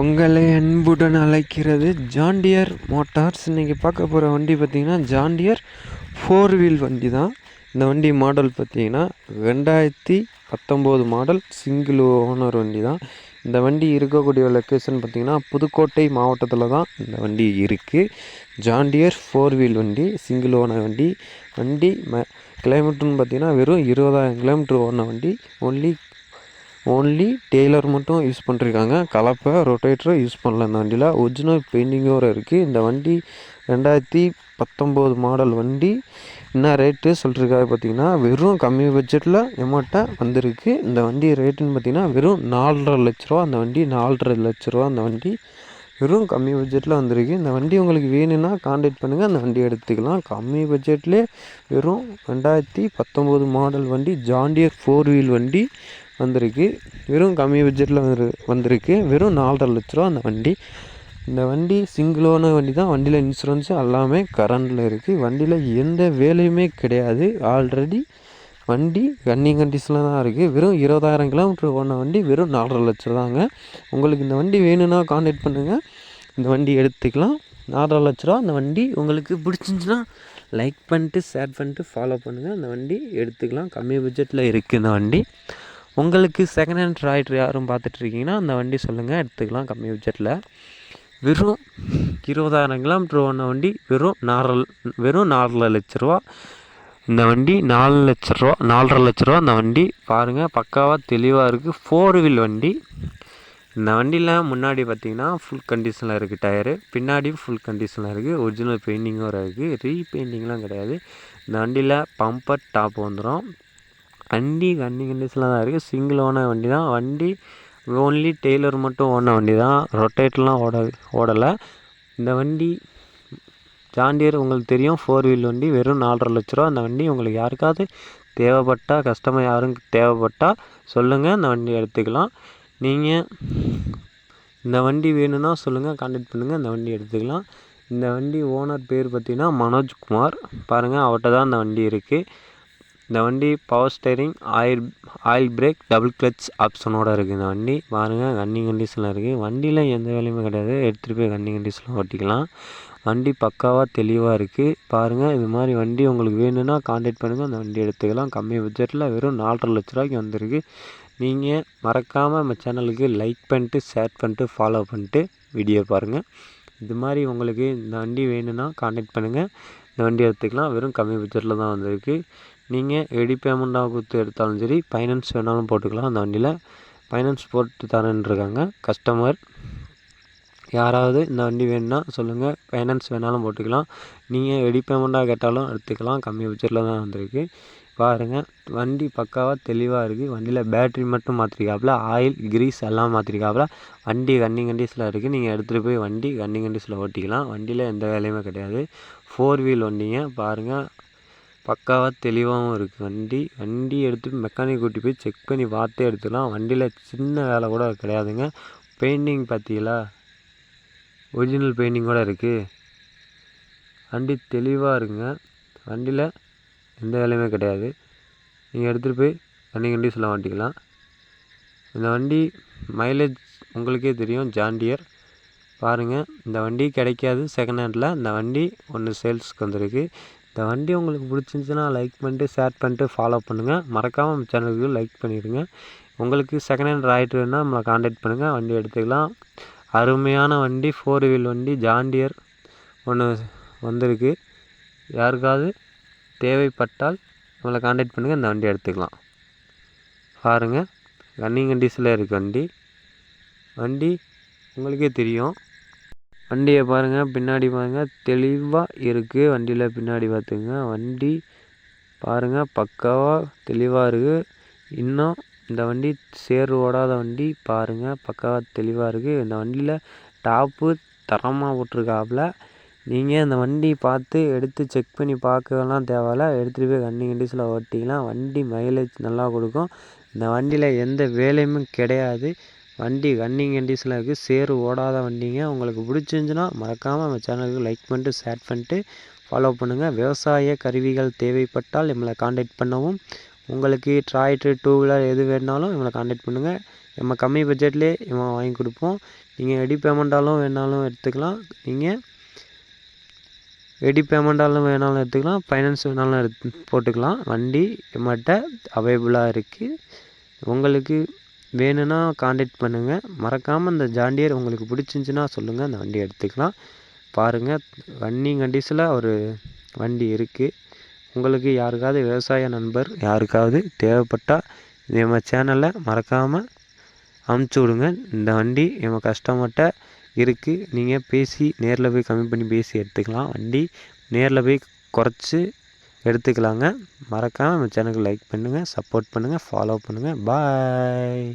உங்களை அன்புடன் அழைக்கிறது ஜான் டியர் மோட்டார்ஸ். இன்றைக்கி பார்க்க போகிற வண்டி பார்த்திங்கன்னா ஜான் டியர் 4 வீல் வண்டி தான். இந்த வண்டி மாடல் பார்த்திங்கன்னா 2019 மாடல் சிங்கிள் ஓனர் வண்டி தான். இந்த வண்டி இருக்கக்கூடிய லொக்கேஷன் பார்த்திங்கன்னா புதுக்கோட்டை மாவட்டத்தில் தான் இந்த வண்டி இருக்குது. ஜான் டியர் 4 வீல் வண்டி, சிங்கிள் ஓனர் வண்டி. கிலோமீட்டர்னு பார்த்திங்கன்னா வெறும் 20,000 கிலோமீட்டர் ஓடின வண்டி. ஓன்லி டெய்லர் மட்டும் யூஸ் பண்ணிருக்காங்க. கலப்பை ரொட்டேட்டரும் யூஸ் பண்ணல. இந்த வண்டியில் ஒரிஜினல் பெயிண்டிங்கோடு இருக்குது. இந்த வண்டி 2019 மாடல் வண்டி. என்ன ரேட்டு சொல்லிருக்காரு பார்த்திங்கன்னா வெறும் கம்மி பட்ஜெட்டில் எமௌண்ட்டை வந்திருக்கு. இந்த வண்டி ரேட்டுன்னு பார்த்திங்கன்னா வெறும் 4.5 லட்ச ரூபா. அந்த வண்டி 4.5 லட்ச ரூபா. அந்த வண்டி வெறும் கம்மி பட்ஜெட்டில் வந்திருக்கு. இந்த வண்டி உங்களுக்கு வேணும்னா கான்டாக்ட் பண்ணுங்கள், அந்த வண்டி எடுத்துக்கலாம். கம்மி பட்ஜெட்லேயே வெறும் 2019 மாடல் வண்டி ஜான் டியர் 4 வீல் வண்டி வந்திருக்கு. வெறும் கம்மி பட்ஜெட்டில் வந்திருக்கு. வெறும் 4.5 லட்ச ரூபா அந்த வண்டி. இந்த வண்டி சிங்கிள் ஓனர் வண்டி தான். வண்டியில் இன்சூரன்ஸு எல்லாமே கரண்டில் இருக்குது. வண்டியில் எந்த வேலையுமே கிடையாது. ஆல்ரெடி வண்டி ரன்னிங் கண்டிஷனில் தான் இருக்குது. வெறும் 20,000 கிலோமீட்டர் ஓடின வண்டி. வெறும் 4.5 லட்சம் தாங்க. உங்களுக்கு இந்த வண்டி வேணும்னா கான்டாக்ட் பண்ணுங்கள், இந்த வண்டி எடுத்துக்கலாம். 4.5 லட்ச ரூபா. அந்த வண்டி உங்களுக்கு பிடிச்சிருந்துச்சின்னா லைக் பண்ணிட்டு ஷேர் பண்ணிட்டு ஃபாலோ பண்ணுங்கள். அந்த வண்டி எடுத்துக்கலாம். கம்மி பட்ஜெட்டில் இருக்குது இந்த வண்டி. உங்களுக்கு செகண்ட் ஹேண்ட் ராய்டர் யாரும் பார்த்துட்ருக்கீங்கன்னா அந்த வண்டி சொல்லுங்கள், எடுத்துக்கலாம் கம்மி பட்ஜெட்டில். வெறும் 20,000 கிலோமீட்டர் ஓடின வண்டி. வெறும் 4.5 லட்ச ரூபா. இந்த வண்டி 4.5 லட்ச ரூபா. இந்த வண்டி பாருங்கள், பக்காவாக தெளிவாக இருக்குது. 4 வீல் வண்டி. இந்த வண்டியில் முன்னாடி பார்த்திங்கன்னா ஃபுல் கண்டிஷனில் இருக்குது டயரு. பின்னாடியும் ஃபுல் கண்டிஷனில் இருக்குது. ஒரிஜினல் பெயிண்டிங்கும் இருக்குது. ரீபெயிண்டிங்லாம் கிடையாது. இந்த வண்டியில் பம்பர் டாப் வந்துடும். வண்டி ரன்னிங் கண்டிஷனில் தான் இருக்குது. சிங்கிள் ஓனர் வண்டி தான். வண்டி ஓன்லி டெய்லர் மட்டும் ஓடின வண்டி தான். ரொட்டேட்டர்லாம் ஓடலை. இந்த வண்டி ஜான் டியர் உங்களுக்கு தெரியும், 4 வீல் வண்டி. வெறும் 4.5 லட்ச ரூபா. அந்த வண்டி உங்களுக்கு யாருக்காவது தேவைப்பட்டால், கஸ்டமர் யாரும் தேவைப்பட்டால் சொல்லுங்கள், இந்த வண்டி எடுத்துக்கலாம். நீங்கள் இந்த வண்டி வேணும்னா சொல்லுங்கள், கான்டாக்ட் பண்ணுங்கள், இந்த வண்டி எடுத்துக்கலாம். இந்த வண்டி ஓனர் பேர் பார்த்திங்கன்னா மனோஜ்குமார். பாருங்கள், அவர்கிட்ட தான் இந்த வண்டி இருக்குது. இந்த வண்டி power steering, oil brake, double clutch ஆப்ஷனோடு இருக்குது. இந்த வண்டி பாருங்கள், ரன்னிங் கண்டிஷனில் இருக்குது. வண்டியில் எந்த வேலையுமே கிடையாது. எடுத்துகிட்டு போய் ரன்னிங் கண்டிஷனில் ஓட்டிக்கலாம். வண்டி பக்காவாக தெளிவாக இருக்குது. பாருங்கள், இது மாதிரி வண்டி உங்களுக்கு வேணும்னா கான்டாக்ட் பண்ணுங்கள், அந்த வண்டி எடுத்துக்கலாம். கம்மி பட்ஜெட்டில் வெறும் 4.5 லட்ச ரூபாய்க்கு வந்திருக்கு. நீங்கள் மறக்காமல் நம்ம சேனலுக்கு லைக் பண்ணிட்டு ஷேர் பண்ணிட்டு ஃபாலோ பண்ணிட்டு வீடியோ பாருங்கள். இது மாதிரி உங்களுக்கு இந்த வண்டி வேணும்னா கான்டாக்ட் பண்ணுங்கள், இந்த வண்டி எடுத்துக்கலாம். வெறும் கம்மி பட்ஜெட்டில் தான் வந்திருக்கு. நீங்கள் ரெடி பேமெண்ட்டாக கொடுத்து எடுத்தாலும் சரி, ஃபைனான்ஸ் வேணாலும் போட்டுக்கலாம். அந்த வண்டியில் ஃபைனான்ஸ் போட்டு தரேன்னு இருக்காங்க. கஸ்டமர் யாராவது இந்த வண்டி வேணும்னா சொல்லுங்கள், ஃபைனான்ஸ் வேணாலும் போட்டுக்கலாம். நீங்கள் ரெடி பேமெண்ட்டாக கேட்டாலும் எடுத்துக்கலாம். கம்மி பட்ஜெட்டில் தான் வந்திருக்கு. பாருங்கள், வண்டி பக்காவாக தெளிவாக இருக்குது. வண்டியில் பேட்ரி மட்டும் மாற்றிருக்காப்புல, ஆயில் கிரீஸ் எல்லாம் மாற்றிருக்காப்புல. வண்டி ரன்னிங் கண்டிஷனில் இருக்குது. நீங்கள் எடுத்துகிட்டு போய் வண்டி ரன்னிங் கண்டிஷனில் ஓட்டிக்கலாம். வண்டியில் எந்த வேலையுமே கிடையாது. 4 வீல் வண்டிங்க. பாருங்கள், பக்காவாக தெளிவாகவும் இருக்குது. வண்டி எடுத்து மெக்கானிக் கூட்டி போய் செக் பண்ணி பார்த்தே எடுத்துக்கலாம். வண்டியில் சின்ன வேலை கூட கிடையாதுங்க. பெயிண்டிங் பார்த்தீங்களா, ஒரிஜினல் பெயிண்டிங் கூட இருக்குது. வண்டி தெளிவாக இருக்குங்க. வண்டியில் எந்த வேலையுமே கிடையாது. நீங்கள் எடுத்துகிட்டு போய் ரன்னிங் கண்டிஷனில் ஓட்டிக்கலாம். இந்த வண்டி மைலேஜ் உங்களுக்கே தெரியும், ஜான் டியர். பாருங்கள், இந்த வண்டி கிடைக்காது செகண்ட் ஹேண்டில். இந்த வண்டி ஒன்று சேல்ஸுக்கு வந்திருக்கு. இந்த வண்டி உங்களுக்கு பிடிச்சிருந்துச்சின்னா லைக் பண்ணிட்டு ஷேர் பண்ணிட்டு ஃபாலோ பண்ணுங்கள். மறக்காமல் நம்ம சேனலுக்கு லைக் பண்ணிடுங்க. உங்களுக்கு செகண்ட் ஹேண்ட் ராய்டர் வேணுன்னா நம்மளை கான்டாக்ட் பண்ணுங்கள், வண்டி எடுத்துக்கலாம். அருமையான வண்டி 4 வீல் வண்டி ஜான் டியர் ஒன்று வந்திருக்கு. யாருக்காவது தேவைப்பட்டால் நம்மளை கான்டாக்ட் பண்ணுங்கள், இந்த வண்டி எடுத்துக்கலாம். பாருங்கள், ரன்னிங் கண்டிஷனில் இருக்குது வண்டி உங்களுக்கே தெரியும். வண்டியை பாருங்கள், பின்னாடி பாருங்கள், தெளிவாக இருக்குது. வண்டியில் பின்னாடி பார்த்துங்க. வண்டி பாருங்கள், பக்காவாக தெளிவாக இருக்குது. இன்னும் இந்த வண்டி சேறு ஓடாத வண்டி. பாருங்கள், பக்காவாக தெளிவாக இருக்குது. இந்த வண்டியில் டாப்பு தரமாக போட்டிருக்காப்புல. நீங்கள் இந்த வண்டி பார்த்து எடுத்து செக் பண்ணி பார்க்கலாம் தேவையில்ல. எடுத்துகிட்டு போய் ரன்னிங் கண்டிஷனில் ஓட்டிக்கலாம். வண்டி மைலேஜ் நல்லா கொடுக்கும். இந்த வண்டியில் எந்த வேலையுமே கிடையாது. வண்டி ரன்னிங் கண்டிஷனில் இருக்குது. சேறு ஓடாத வண்டிங்க. உங்களுக்கு பிடிச்சிருந்துச்சின்னா மறக்காமல் நம்ம சேனலுக்கு லைக் பண்ணிட்டு ஷேர் பண்ணிட்டு ஃபாலோ பண்ணுங்கள். விவசாய கருவிகள் தேவைப்பட்டால் நம்மளை கான்டாக்ட் பண்ணவும். உங்களுக்கு டிராக்டர், 2 வீலர் எது வேணாலும் நம்மளை கான்டாக்ட் பண்ணுங்கள். நம்ம கம்மி பட்ஜெட்லேயே இவன் வாங்கி கொடுப்போம். நீங்கள் ரெடி பேமெண்ட்டாலும் வேணாலும் எடுத்துக்கலாம், நீங்கள் ரெடி பேமெண்ட்டாலும் வேணாலும் எடுத்துக்கலாம், ஃபைனான்ஸ் வேணாலும் போட்டுக்கலாம். வண்டி நம்மகிட்ட அவைலபிளாக இருக்குது. உங்களுக்கு வேணும்னா கான்டாக்ட் பண்ணுங்கள். மறக்காமல் இந்த ஜாண்டியர் உங்களுக்கு பிடிச்சிருந்துச்சின்னா சொல்லுங்கள், அந்த வண்டி எடுத்துக்கலாம். பாருங்கள், ரன்னிங் கண்டிஷனில் ஒரு வண்டி இருக்குது. உங்களுக்கு யாருக்காவது விவசாய நண்பர் யாருக்காவது தேவைப்பட்டால் நம்ம சேனலில் மறக்காமல் அமுச்சு விடுங்க. இந்த வண்டி நம்ம கஸ்டமர்கிட்ட இருக்குது. நீங்கள் பேசி நேரில் போய் கம்மி பண்ணி பேசி எடுத்துக்கலாம். வண்டி நேரில் போய் குறைச்சி எடுத்துக்கலாங்க. மறக்காமல் நம்ம சேனலுக்கு லைக் பண்ணுங்கள், சப்போர்ட் பண்ணுங்கள், ஃபாலோ பண்ணுங்கள். பாய்.